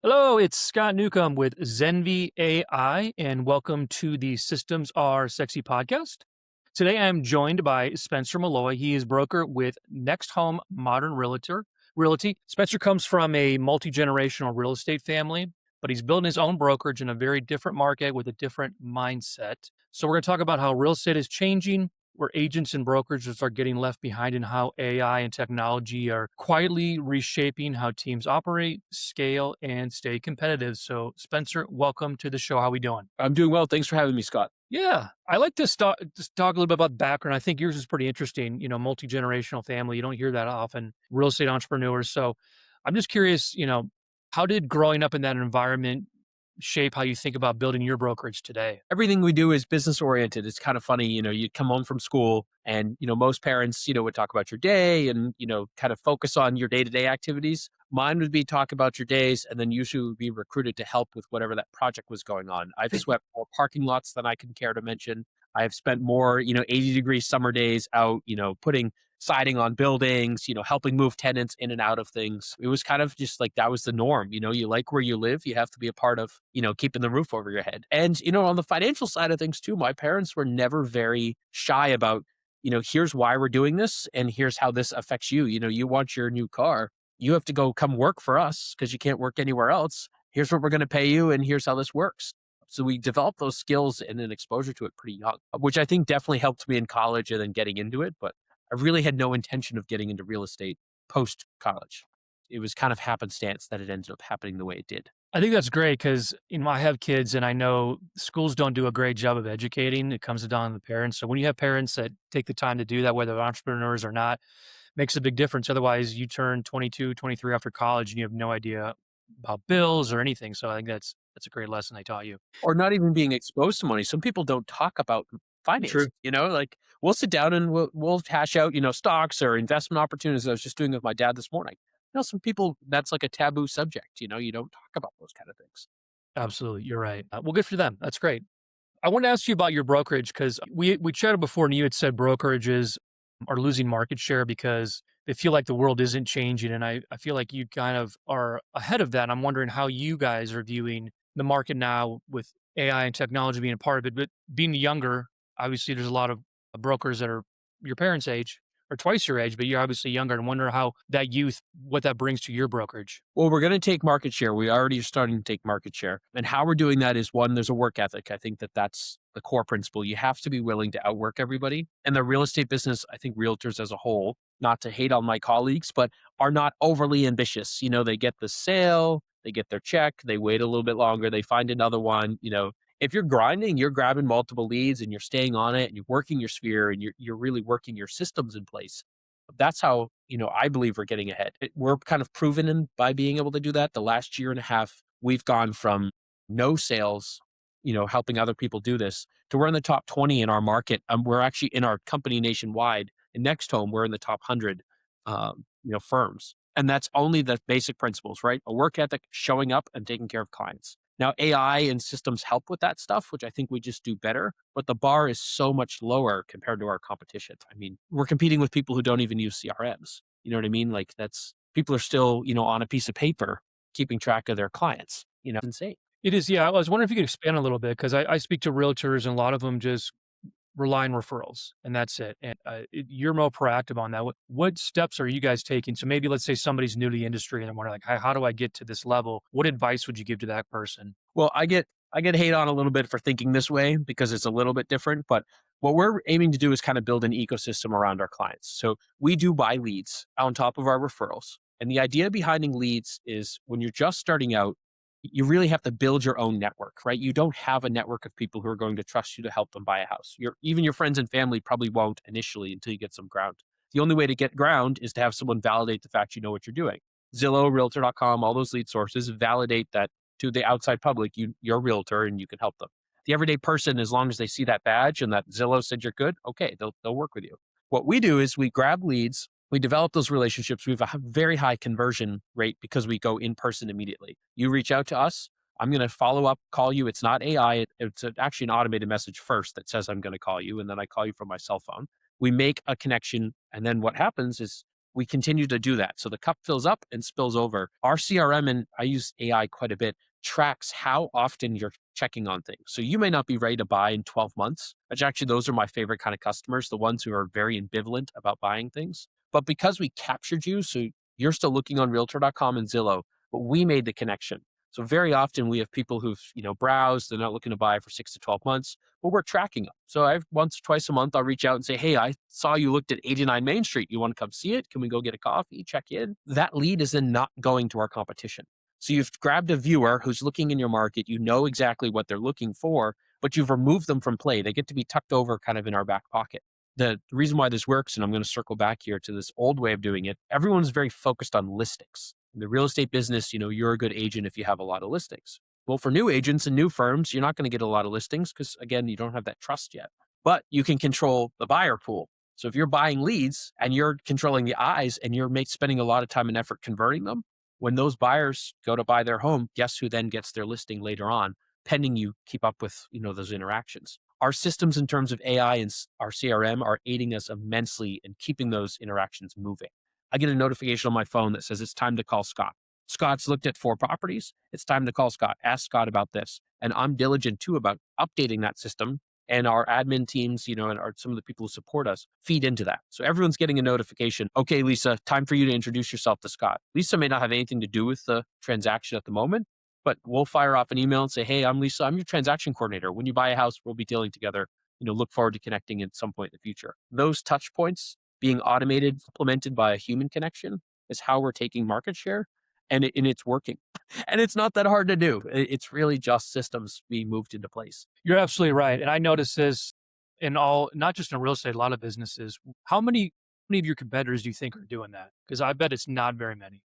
Hello, it's Scott Newcomb with Zenvi AI, and welcome to the Systems Are Sexy podcast. Today I'm joined by Spenser Molloy. He is broker with Next Home Modern Realty. Spencer comes from a multi-generational real estate family, but he's building his own brokerage in a very different market with a different mindset. So we're going to talk about how real estate is changing, where agents and brokerages are getting left behind, and how AI and technology are quietly reshaping how teams operate, scale, and stay competitive. So, Spencer, welcome to the show. How we doing? I'm doing well. Thanks for having me, Scott. Yeah, I like to just talk a little bit about background. I think yours is pretty interesting. Multi generational family. You don't hear that often. Real estate entrepreneurs. So, I'm just curious. How did growing up in that environment shape how you think about building your brokerage today? Everything we do is business oriented. It's kind of funny, you'd come home from school and, most parents, would talk about your day and, kind of focus on your day to day activities. Mine would be talk about your days and then usually would be recruited to help with whatever that project was going on. I've swept more parking lots than I can care to mention. I've spent more, 80-degree summer days out, putting siding on buildings, helping move tenants in and out of things. It was kind of just like that was the norm. You like where you live, you have to be a part of, keeping the roof over your head. And, on the financial side of things too, my parents were never very shy about, here's why we're doing this and here's how this affects you. You want your new car, you have to go come work for us because you can't work anywhere else. Here's what we're going to pay you and here's how this works. So we developed those skills and an exposure to it pretty young, which I think definitely helped me in college and then getting into it. But I really had no intention of getting into real estate post college. It was kind of happenstance that it ended up happening the way it did. I think that's great because I have kids and I know schools don't do a great job of educating. It comes down to the parents. So when you have parents that take the time to do that, whether they're entrepreneurs or not, makes a big difference. Otherwise, you turn 22, 23 after college and you have no idea about bills or anything. So I think that's a great lesson they taught you. Or not even being exposed to money. Some people don't talk about finance, True. like we'll sit down and we'll hash out, stocks or investment opportunities. I was just doing with my dad this morning. Some people that's like a taboo subject, you don't talk about those kind of things. Absolutely. You're right. Well, good for them. That's great. I want to ask you about your brokerage because we chatted before and you had said brokerages are losing market share because they feel like the world isn't changing. And I feel like you kind of are ahead of that. I'm wondering how you guys are viewing the market now with AI and technology being a part of it. But being younger, obviously, there's a lot of brokers that are your parents' age or twice your age, but you're obviously younger and wonder how that youth, what that brings to your brokerage. Well, we're going to take market share. We already are starting to take market share. And how we're doing that is one, there's a work ethic. I think that that's the core principle. You have to be willing to outwork everybody. And the real estate business, I think realtors as a whole, not to hate on my colleagues, but are not overly ambitious. They get the sale, they get their check, they wait a little bit longer, they find another one. If you're grinding, you're grabbing multiple leads and you're staying on it and you're working your sphere and you're really working your systems in place. That's how, I believe we're getting ahead. We're kind of proven in by being able to do that. The last year and a half, we've gone from no sales, helping other people do this to we're in the top 20 in our market. We're actually in our company nationwide. In Next Home, we're in the top 100, firms. And that's only the basic principles, right? A work ethic, showing up and taking care of clients. Now, AI and systems help with that stuff, which I think we just do better, but the bar is so much lower compared to our competition. I mean, we're competing with people who don't even use CRMs. You know what I mean? Like that's people are still, on a piece of paper keeping track of their clients. It's insane. It is, yeah. I was wondering if you could expand a little bit because I speak to realtors and a lot of them just rely on referrals and that's it. And you're more proactive on that. What steps are you guys taking? So maybe let's say somebody's new to the industry and they're wondering like, how do I get to this level? What advice would you give to that person? Well, I get hate on a little bit for thinking this way because it's a little bit different, but what we're aiming to do is kind of build an ecosystem around our clients. So we do buy leads on top of our referrals. And the idea behind leads is when you're just starting out, you really have to build your own network, right? You don't have a network of people who are going to trust you to help them buy a house. Even your friends and family probably won't initially until you get some ground. The only way to get ground is to have someone validate the fact you know what you're doing. Zillow, realtor.com, all those lead sources validate that to the outside public, you're a realtor and you can help them. The everyday person, as long as they see that badge and that Zillow said you're good, okay, they'll work with you. What we do is we grab leads, we develop those relationships. We have a very high conversion rate because we go in person immediately. You reach out to us, I'm going to follow up, call you. It's not AI. It's actually an automated message first that says I'm going to call you, and then I call you from my cell phone. We make a connection, and then what happens is we continue to do that. So the cup fills up and spills over. Our CRM, and I use AI quite a bit, tracks how often you're checking on things. So you may not be ready to buy in 12 months, which actually those are my favorite kind of customers, the ones who are very ambivalent about buying things. But because we captured you, so you're still looking on realtor.com and Zillow, but we made the connection. So very often we have people who've, browsed, they're not looking to buy for 6 to 12 months, but we're tracking them. So I've once or twice a month, I'll reach out and say, hey, I saw you looked at 89 Main Street. You want to come see it? Can we go get a coffee, check in? That lead is then not going to our competition. So you've grabbed a viewer who's looking in your market. You know exactly what they're looking for, but you've removed them from play. They get to be tucked over kind of in our back pocket. The reason why this works, and I'm going to circle back here to this old way of doing it, everyone's very focused on listings. In the real estate business, you're a good agent if you have a lot of listings. Well, for new agents and new firms, you're not going to get a lot of listings because, again, you don't have that trust yet. But you can control the buyer pool. So if you're buying leads and you're controlling the eyes and you're spending a lot of time and effort converting them, when those buyers go to buy their home, guess who then gets their listing later on, pending you keep up with those interactions. Our systems in terms of AI and our CRM are aiding us immensely in keeping those interactions moving. I get a notification on my phone that says it's time to call Scott. Scott's looked at 4 properties. It's time to call Scott. Ask Scott about this. And I'm diligent too about updating that system. And our admin teams, and some of the people who support us feed into that. So everyone's getting a notification. Okay, Lisa, time for you to introduce yourself to Scott. Lisa may not have anything to do with the transaction at the moment, but we'll fire off an email and say, hey, I'm Lisa. I'm your transaction coordinator. When you buy a house, we'll be dealing together. Look forward to connecting at some point in the future. Those touch points being automated, supplemented by a human connection is how we're taking market share. And it's working. And it's not that hard to do. It's really just systems being moved into place. You're absolutely right. And I notice this in all, not just in real estate, a lot of businesses. How many of your competitors do you think are doing that? Because I bet it's not very many.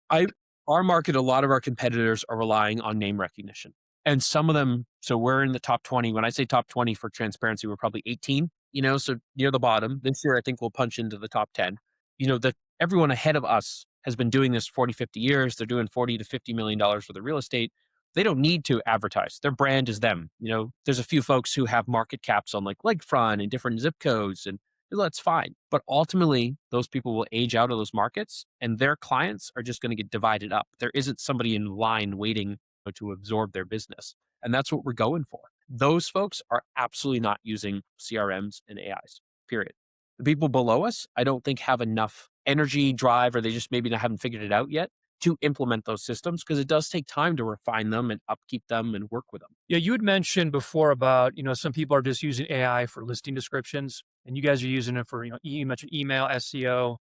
I Our market, a lot of our competitors are relying on name recognition. And some of them, so we're in the top 20. When I say top 20 for transparency, we're probably 18, so near the bottom. This year, I think we'll punch into the top 10. That everyone ahead of us has been doing this 40, 50 years. They're doing 40 to $50 million for the real estate. They don't need to advertise. Their brand is them. There's a few folks who have market caps on like Lakefront and different zip codes, and that's fine. But ultimately, those people will age out of those markets and their clients are just going to get divided up. There isn't somebody in line waiting to absorb their business. And that's what we're going for. Those folks are absolutely not using CRMs and AIs, period. The people below us, I don't think have enough energy, drive, or they just maybe haven't figured it out yet to implement those systems because it does take time to refine them and upkeep them and work with them. Yeah, you had mentioned before about, some people are just using AI for listing descriptions, and you guys are using it for, you mentioned email, SEO,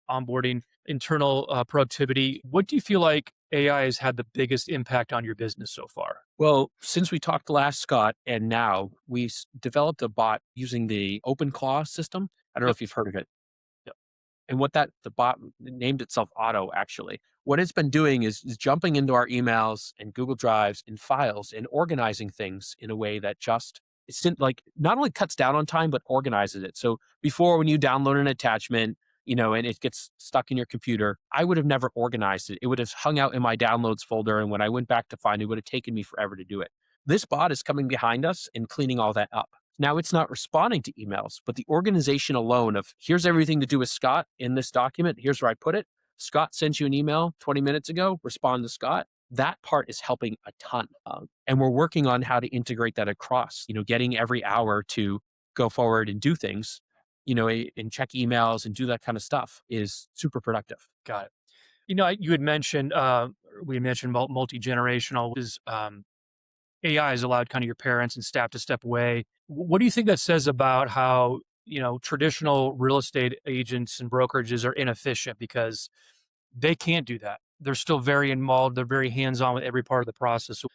onboarding, internal productivity. What do you feel like AI has had the biggest impact on your business so far? Well, since we talked last, Scott, and now we developed a bot using the OpenClaw system. I don't know Yep. if you've heard of it. Yep. And what the bot named itself Auto, actually. What it's been doing is jumping into our emails and Google Drives and files and organizing things in a way that just like not only cuts down on time, but organizes it. So before, when you download an attachment, and it gets stuck in your computer, I would have never organized it. It would have hung out in my downloads folder. And when I went back to find it, would have taken me forever to do it. This bot is coming behind us and cleaning all that up. Now it's not responding to emails, but the organization alone of here's everything to do with Scott in this document. Here's where I put it. Scott sent you an email 20 minutes ago. Respond to Scott. That part is helping a ton. And we're working on how to integrate that across, getting every hour to go forward and do things, and check emails and do that kind of stuff is super productive. Got it. You had mentioned, we mentioned multi-generational is AI has allowed kind of your parents and staff to step away. What do you think that says about how, traditional real estate agents and brokerages are inefficient because they can't do that? They're still very involved. They're very hands-on with every part of the process. So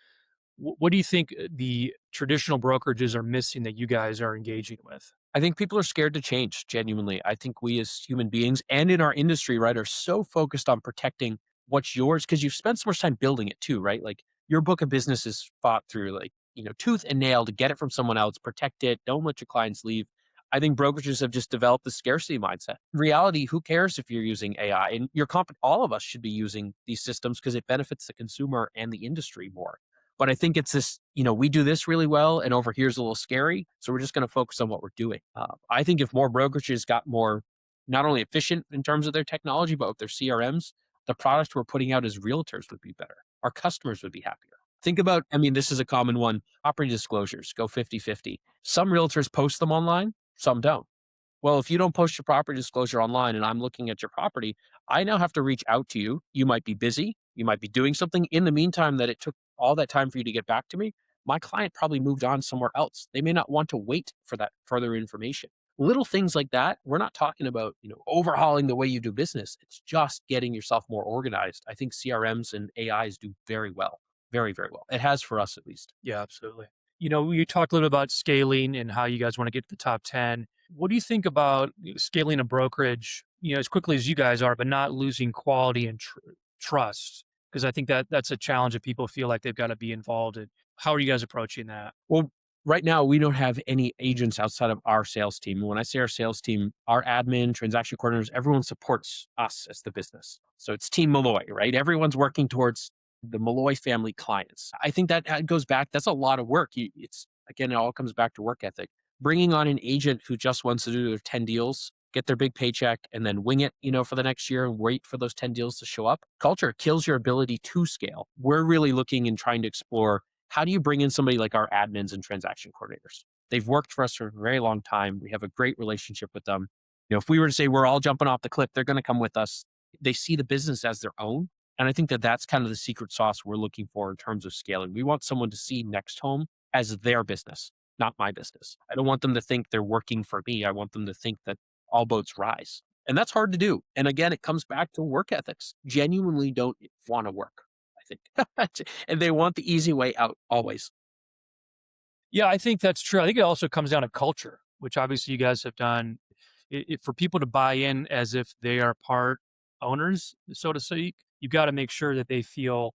what do you think the traditional brokerages are missing that you guys are engaging with? I think people are scared to change, genuinely. I think we as human beings and in our industry, right, are so focused on protecting what's yours because you've spent so much time building it too, right? Like your book of business is fought through like, tooth and nail to get it from someone else, protect it, don't let your clients leave. I think brokerages have just developed the scarcity mindset. In reality, who cares if you're using AI? And all of us should be using these systems because it benefits the consumer and the industry more. But I think it's this, we do this really well and over here's a little scary. So we're just going to focus on what we're doing. I think if more brokerages got more not only efficient in terms of their technology, but with their CRMs, the product we're putting out as realtors would be better. Our customers would be happier. Think about, I mean, this is a common one, property disclosures go 50-50. Some realtors post them online, some don't. Well, if you don't post your property disclosure online and I'm looking at your property, I now have to reach out to you. You might be busy. You might be doing something. In the meantime, that it took all that time for you to get back to me, my client probably moved on somewhere else. They may not want to wait for that further information. Little things like that. We're not talking about, overhauling the way you do business. It's just getting yourself more organized. I think CRMs and AIs do very well. Very, very well. It has for us at least. Yeah, absolutely. You talked a little bit about scaling and how you guys want to get to the top 10. What do you think about scaling a brokerage, as quickly as you guys are, but not losing quality and trust? Because I think that's a challenge that people feel like they've got to be involved in. How are you guys approaching that? Well, right now we don't have any agents outside of our sales team. When I say our sales team, our admin, transaction coordinators, everyone supports us as the business. So it's Team Molloy, right? Everyone's working towards the Molloy family clients. I think that goes back. That's a lot of work. It's again, it all comes back to work ethic. Bringing on an agent who just wants to do their 10 deals, get their big paycheck, and then wing it, for the next year and wait for those 10 deals to show up. Culture kills your ability to scale. We're really looking and trying to explore, how do you bring in somebody like our admins and transaction coordinators? They've worked for us for a very long time. We have a great relationship with them. If we were to say we're all jumping off the cliff, they're going to come with us. They see the business as their own. And I think that that's kind of the secret sauce we're looking for in terms of scaling. We want someone to see Next Home as their business, not my business. I don't want them to think they're working for me. I want them to think that all boats rise. And that's hard to do. And again, it comes back to work ethics. Genuinely don't want to work, I think. And they want the easy way out always. Yeah, I think that's true. I think it also comes down to culture, which obviously you guys have done. For people to buy in as if they are part owners, so to speak, you've got to make sure that they feel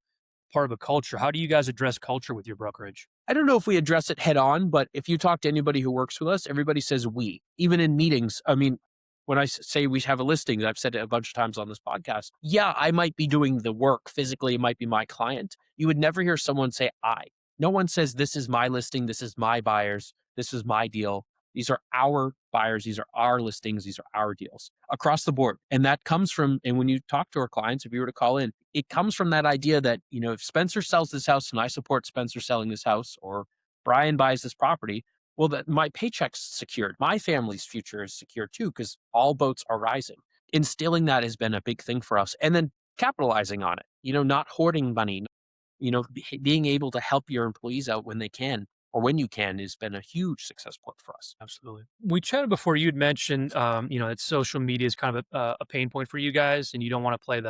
part of a culture. How do you guys address culture with your brokerage? I don't know if we address it head on, but if you talk to anybody who works with us, everybody says we, even in meetings. I mean, when I say we have a listing, I've said it a bunch of times on this podcast. Yeah, I might be doing the work physically. It might be my client. You would never hear someone say I. No one says, this is my listing. This is my buyers. This is my deal. These are our buyers. These are our listings. These are our deals across the board. And that comes from, and when you talk to our clients, if you were to call in, it comes from that idea that, if Spenser sells this house and I support Spenser selling this house, or Brian buys this property, well, that my paycheck's secured. My family's future is secure too, because all boats are rising. Instilling that has been a big thing for us. And then capitalizing on it, not hoarding money, being able to help your employees out when they can, or when you can, has been a huge success point for us. Absolutely. We chatted before. You'd mentioned, that social media is kind of a pain point for you guys, and you don't want to play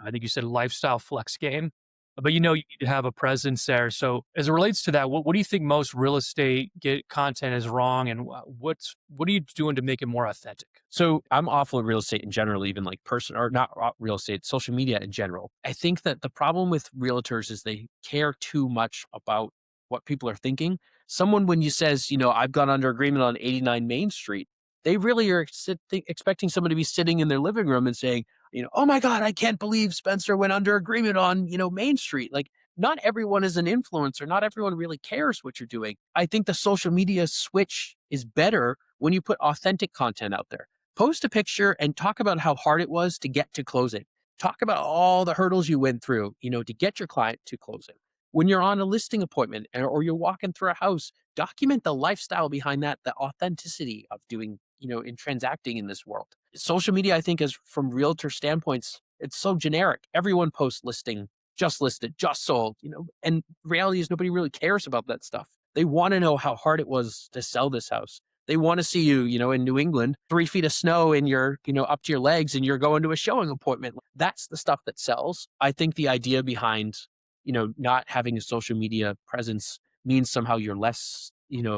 I think you said lifestyle flex game, but you need to have a presence there. So, as it relates to that, what do you think most real estate content is wrong, and what are you doing to make it more authentic? So I'm awful at real estate in general, even like person or not real estate, social media in general. I think that the problem with realtors is they care too much about what people are thinking. Someone, when you says, I've gone under agreement on 89 Main Street, they really are expecting someone to be sitting in their living room and saying, oh my God, I can't believe Spenser went under agreement on, Main Street. Like, not everyone is an influencer. Not everyone really cares what you're doing. I think the social media switch is better when you put authentic content out there. Post a picture and talk about how hard it was to get to closing. Talk about all the hurdles you went through, to get your client to closing. When you're on a listing appointment or you're walking through a house, document the lifestyle behind that, the authenticity of doing, in transacting in this world. Social media, I think, is from realtor standpoints, it's so generic. Everyone posts listing, just listed, just sold, and reality is nobody really cares about that stuff. They want to know how hard it was to sell this house. They want to see you, in New England, 3 feet of snow and you're, up to your legs and you're going to a showing appointment. That's the stuff that sells. I think the idea behind, not having a social media presence means somehow you're less,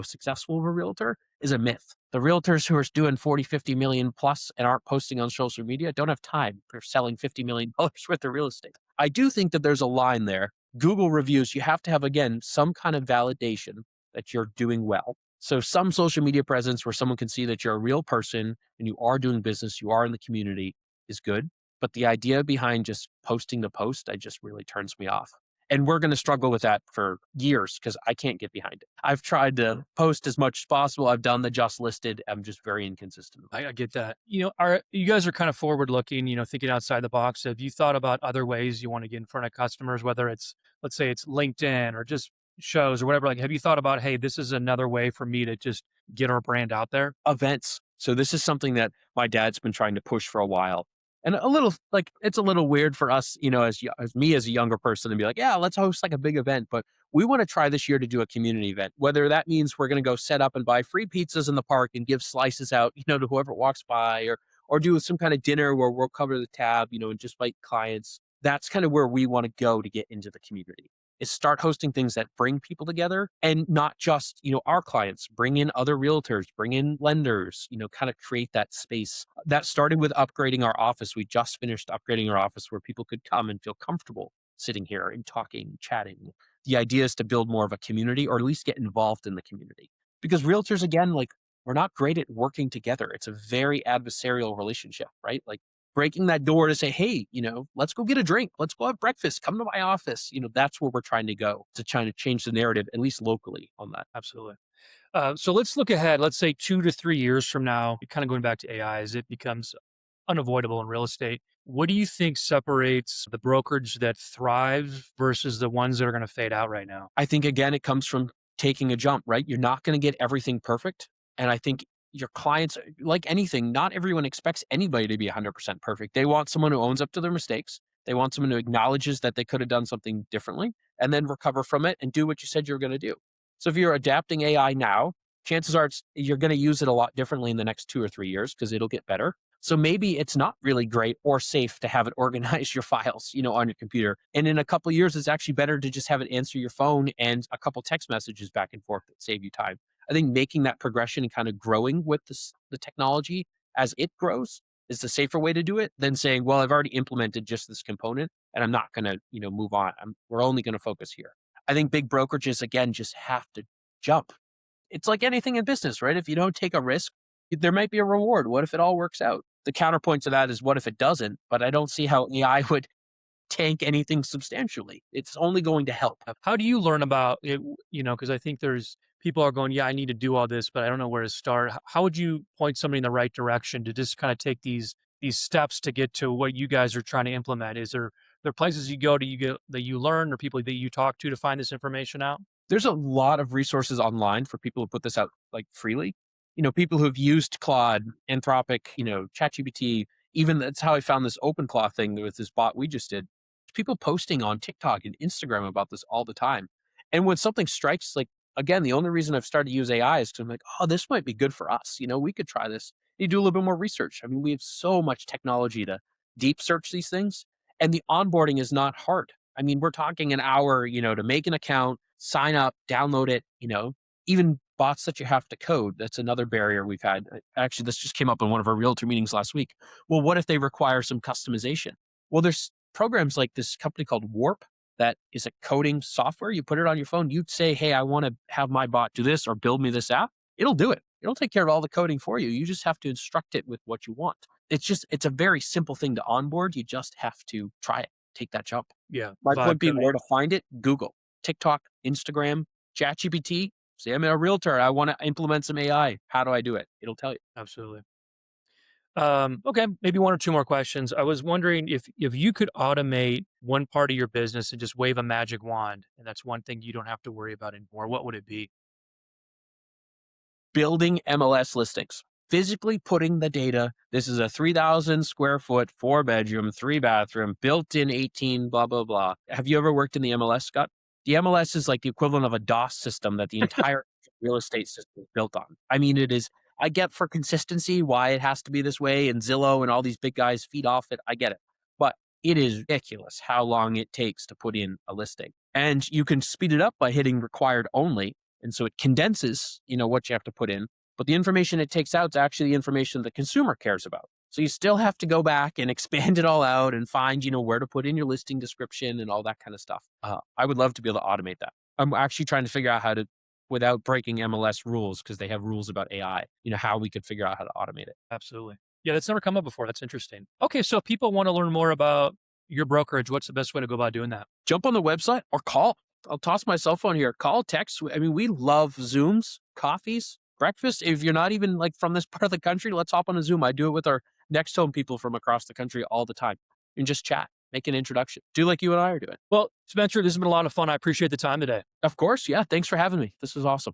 successful of a realtor is a myth. The realtors who are doing 40, 50 million plus and aren't posting on social media don't have time for selling $50 million worth of real estate. I do think that there's a line there. Google reviews, you have to have, again, some kind of validation that you're doing well. So some social media presence where someone can see that you're a real person and you are doing business, you are in the community is good. But the idea behind just posting the post, just really turns me off. And we're going to struggle with that for years because I can't get behind it. I've tried to post as much as possible. I've done the just listed. I'm just very inconsistent. I get that. Are you guys are kind of forward looking, thinking outside the box. Have you thought about other ways you want to get in front of customers, whether it's, let's say it's LinkedIn or just shows or whatever? Like, have you thought about, hey, this is another way for me to just get our brand out there? Events. So this is something that my dad's been trying to push for a while. And a little like it's a little weird for us, as me as a younger person to be like, yeah, let's host like a big event. But we want to try this year to do a community event, whether that means we're going to go set up and buy free pizzas in the park and give slices out, to whoever walks by, or do some kind of dinner where we'll cover the tab, and just invite clients. That's kind of where we want to go to get into the community is start hosting things that bring people together and not just, our clients, bring in other realtors, bring in lenders, kind of create that space. That started with upgrading our office. We just finished upgrading our office where people could come and feel comfortable sitting here and talking, chatting. The idea is to build more of a community or at least get involved in the community. Because realtors, again, like we're not great at working together. It's a very adversarial relationship, right? Like breaking that door to say, hey, let's go get a drink. Let's go have breakfast. Come to my office. That's where we're trying to go to trying to change the narrative, at least locally on that. Absolutely. So let's look ahead. Let's say 2 to 3 years from now, kind of going back to AI, as it becomes unavoidable in real estate. What do you think separates the brokerage that thrives versus the ones that are going to fade out right now? I think, again, it comes from taking a jump, right? You're not going to get everything perfect. And I think your clients, like anything, not everyone expects anybody to be 100% perfect. They want someone who owns up to their mistakes. They want someone who acknowledges that they could have done something differently and then recover from it and do what you said you were going to do. So if you're adapting AI now, chances are you're going to use it a lot differently in the next 2 or 3 years because it'll get better. So maybe it's not really great or safe to have it organize your files, on your computer. And in a couple of years, it's actually better to just have it answer your phone and a couple text messages back and forth that save you time. I think making that progression and kind of growing with the technology as it grows is the safer way to do it than saying, well, I've already implemented just this component and I'm not going to, move on. We're only going to focus here. I think big brokerages, again, just have to jump. It's like anything in business, right? If you don't take a risk, there might be a reward. What if it all works out? The counterpoint to that is what if it doesn't? But I don't see how AI would tank anything substantially. It's only going to help. How do you learn about it? Because I think there's people are going, yeah, I need to do all this, but I don't know where to start. How would you point somebody in the right direction to just kind of take these steps to get to what you guys are trying to implement? Is there places you go to you get that you learn or people that you talk to find this information out? There's a lot of resources online for people who put this out like freely. People who've used Claude, Anthropic, ChatGPT. Even that's how I found this OpenClaw thing with this bot we just did. People posting on TikTok and Instagram about this all the time. And when something strikes, like again, the only reason I've started to use AI is because I'm like, oh, this might be good for us. We could try this. You do a little bit more research. I mean, we have so much technology to deep search these things, and the onboarding is not hard. I mean, we're talking an hour, to make an account, sign up, download it, even bots that you have to code. That's another barrier we've had. Actually, this just came up in one of our realtor meetings last week. Well, what if they require some customization? Well, there's programs like this company called Warp that is a coding software. You put it on your phone. You'd say, hey, I want to have my bot do this or build me this app. It'll do it. It'll take care of all the coding for you. You just have to instruct it with what you want. It's a very simple thing to onboard. You just have to try it, take that jump. Yeah, My vibe point being, coding. where to find it, Google, TikTok, Instagram, ChatGPT. Say, I'm a realtor. I want to implement some AI. How do I do it? It'll tell you. Absolutely. Okay, maybe one or two more questions. I was wondering if you could automate one part of your business and just wave a magic wand, and that's one thing you don't have to worry about anymore. What would it be? Building MLS listings, physically putting the data. This is a 3,000 square foot, 4 bedroom, 3 bathroom, built in 18, blah, blah, blah. Have you ever worked in the MLS, Scott? The MLS is like the equivalent of a DOS system that the entire real estate system is built on. I mean, it is, I get for consistency why it has to be this way, and Zillow and all these big guys feed off it. I get it. But it is ridiculous how long it takes to put in a listing. And you can speed it up by hitting required only, and so it condenses, what you have to put in, but the information it takes out is actually the information the consumer cares about. So you still have to go back and expand it all out and find, where to put in your listing description and all that kind of stuff. I would love to be able to automate that. I'm actually trying to figure out how to, without breaking MLS rules, because they have rules about AI, how we could figure out how to automate it. Absolutely. Yeah, that's never come up before. That's interesting. Okay, so if people want to learn more about, your brokerage, what's the best way to go about doing that? Jump on the website or call. I'll toss my cell phone here. Call, text. I mean, we love Zooms, coffees, breakfast. If you're not even like from this part of the country, let's hop on a Zoom. I do it with our next home people from across the country all the time. And just chat, make an introduction. Do like you and I are doing. Well, Spencer, this has been a lot of fun. I appreciate the time today. Of course. Yeah. Thanks for having me. This was awesome.